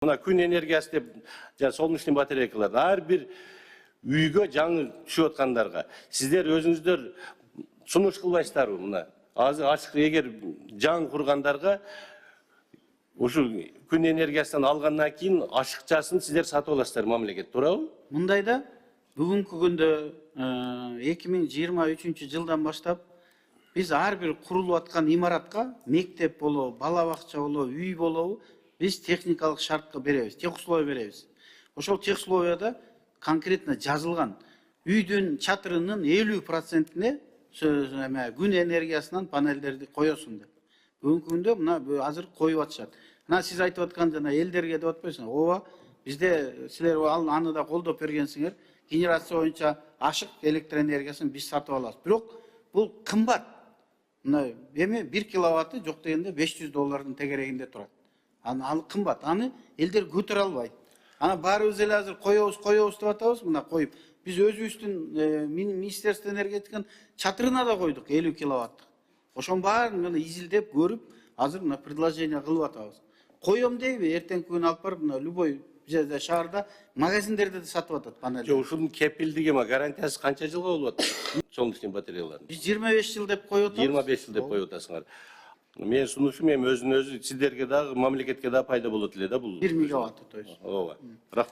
Мына күн энергиясы деп, жана солнечный батарейкалар ар бир үйгө жаңы түшүп аткандарга сиздер өзүңүздөр сунуш кылбайсыздарбы? Мына азыр ачык эгер жаңы кургандарга ушул күн энергиясынан алгандан кийин ашыкчасын сиздер сатып аласыздар мамлекет, туурабы? Мындайда бүгүнкү күндө 2023 жылдан баштап биз ар бир курулуп аткан имаратка мектеп болобу, бала бакча болобу, үй болобу биз техникалык шартты беребиз, техусловия беребиз. Ошол техусловияда конкретно жазылган үйдүн чатырынын 50%-ине күн энергиясынан панелдерди коесуң деп. Бүгүнкү күндө мына азыр коюп атышат. Мына сиз айтып аткан жана элдерге деп атпайсыңар. Ооба, bizde силер аны да колдоп бергенсиңер. Генерация боюнча ашык электр энергиясын биз сатып алабыз. Бирок бул кымбат. Мына эми 1 киловатты жок дегенде $500 тегерегинде турат. Аны кымбат. Аны элдер көтөрө албайт. Ана баарыбыз эле азыр коебуз деп атабыз, мына коюп. Биз өзүбүздүн Министерство энергетиканын чатырына да койдук 50 киловаттык. Ошонун баарын мына изилдеп көрүп, азыр мына предложение кылып атабыз. Коем дейби, эртең күн алып барып, мына любой жерде шаарда магазиндерде да сатып атат панель. Жок, ушунун кепилдиги, гарантиясы канча жылга болуп атат? Солнечный батареялардын. Биз 25 жыл деп коюп атабыз. 25 жыл деп коюп атасыңар. Менин сунушум эми өзүнө өзү сиздерге дагы, мамлекетке дагы пайда болот эле да бул. 1 мегаватт, то есть. Ооба. Рахмат.